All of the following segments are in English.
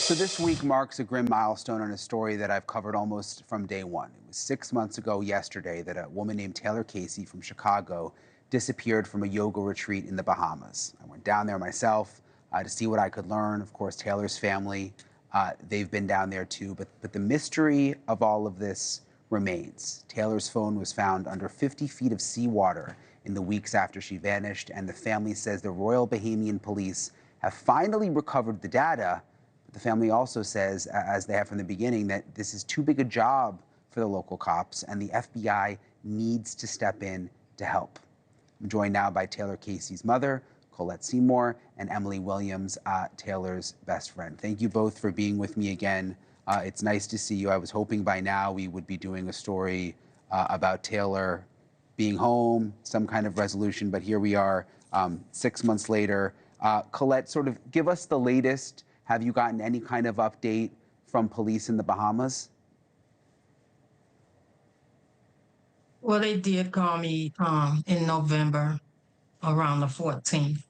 So this week marks a grim milestone in a story that I've covered almost from day one. It was 6 months ago yesterday that a woman named Taylor Casey from Chicago disappeared from a yoga retreat in the Bahamas. I went down there myself to see what I could learn. Of course, Taylor's family, they've been down there too. But the mystery of all of this remains. Taylor's phone was found under 50 feet of seawater in the weeks after she vanished, and the family says the Royal Bahamian Police have finally recovered the data. The family also says, as they have from the beginning, that this is too big a job for the local cops and the FBI needs to step in to help. I'm joined now by Taylor Casey's mother, Colette Seymore, and Emily Williams, Taylor's best friend. Thank you both for being with me again. It's nice to see you. I was hoping by now we would be doing a story about Taylor being home, some kind of resolution, but here we are 6 months later. Colette, sort of give us the latest. Have you gotten any kind of update from police in the Bahamas? Well, they did call me in November around the 14th,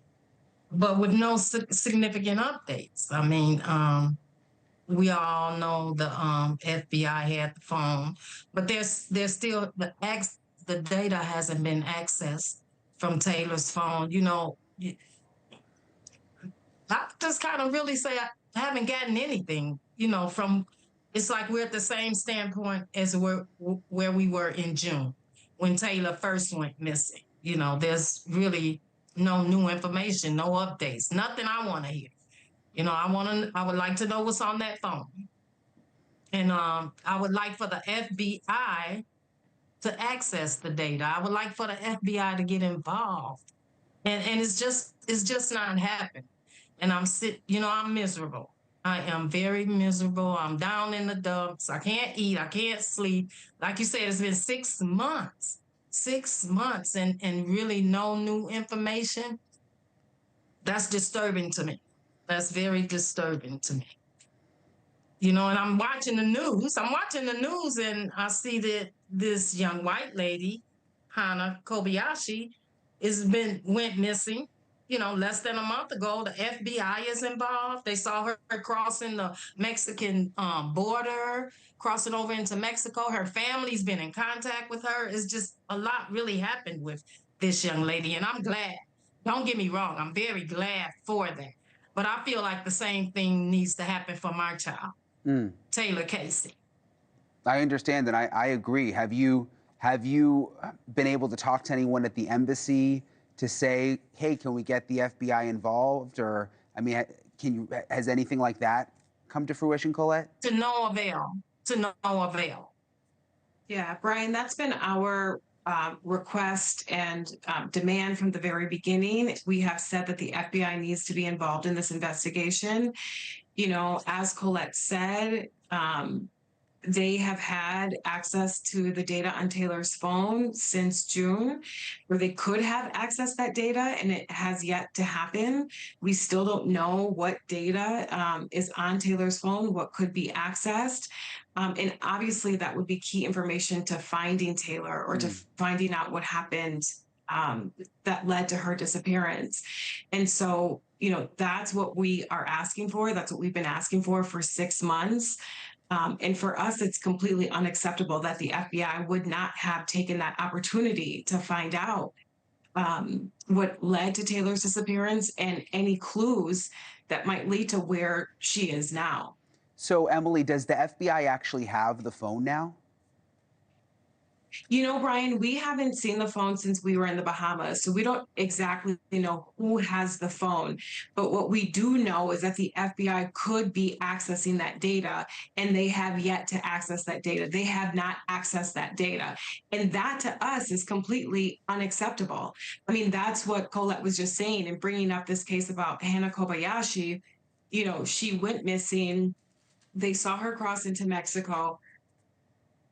but with no significant updates. I mean, we all know the FBI had the phone, but there's still the data hasn't been accessed from Taylor's phone. You know, I just kind of really say I haven't gotten anything, from, it's like we're at the same standpoint as where we were in June when Taylor first went missing. There's really no new information, no updates, nothing I want to hear. I would like to know what's on that phone. And I would like for the FBI to access the data. I would like for the FBI to get involved. And it's just not happening. And I'm miserable. I am very miserable. I'm down in the dumps. I can't eat. I can't sleep. Like you said, it's been 6 months. 6 months and really no new information. That's disturbing to me. That's very disturbing to me. And I'm watching the news. And I see that this young white lady, Hana Kobayashi, went missing. Less than a month ago. The FBI is involved. They saw her crossing the Mexican border, crossing over into Mexico. Her family's been in contact with her. It's just a lot really happened with this young lady, and I'm glad. Don't get me wrong. I'm very glad for that. But I feel like the same thing needs to happen for my child, Taylor Casey. I understand, and I agree. Have you been able to talk to anyone at the embassy to say, hey, can we get the FBI involved? Or, I mean, has anything like that come to fruition, Colette? To no avail. To no avail. Yeah, Brian, that's been our request and demand from the very beginning. We have said that the FBI needs to be involved in this investigation. As Colette said, they have had access to the data on Taylor's phone since June, where they could have accessed that data, and it has yet to happen. We still don't know what data is on Taylor's phone, what could be accessed. And obviously that would be key information to finding Taylor or to finding out what happened that led to her disappearance. And so, that's what we are asking for. That's what we've been asking for 6 months. And for us, it's completely unacceptable that the FBI would not have taken that opportunity to find out what led to Taylor's disappearance and any clues that might lead to where she is now. So, Emily, does the FBI actually have the phone now? Brian, we haven't seen the phone since we were in the Bahamas, so we don't exactly know who has the phone. But what we do know is that the FBI could be accessing that data, and they have yet to access that data. They have not accessed that data. And that to us is completely unacceptable. I mean, that's what Colette was just saying and bringing up this case about Hana Kobayashi. She went missing. They saw her cross into Mexico.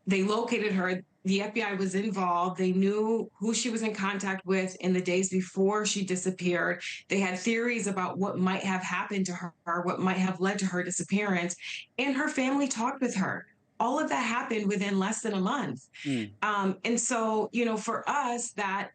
They located her. The FBI was involved. They knew who she was in contact with in the days before she disappeared. They had theories about what might have happened to her, what might have led to her disappearance. And her family talked with her. All of that happened within less than a month. And so, for us, that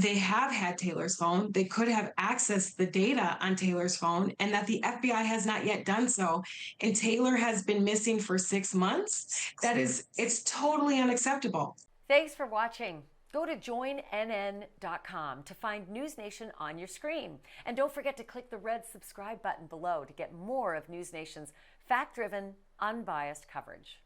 they have had Taylor's phone. They could have accessed the data on Taylor's phone, and that the FBI has not yet done so. And Taylor has been missing for 6 months. It's totally unacceptable. Thanks for watching. Go to joinnn.com to find NewsNation on your screen. And don't forget to click the red subscribe button below to get more of NewsNation's fact-driven, unbiased coverage.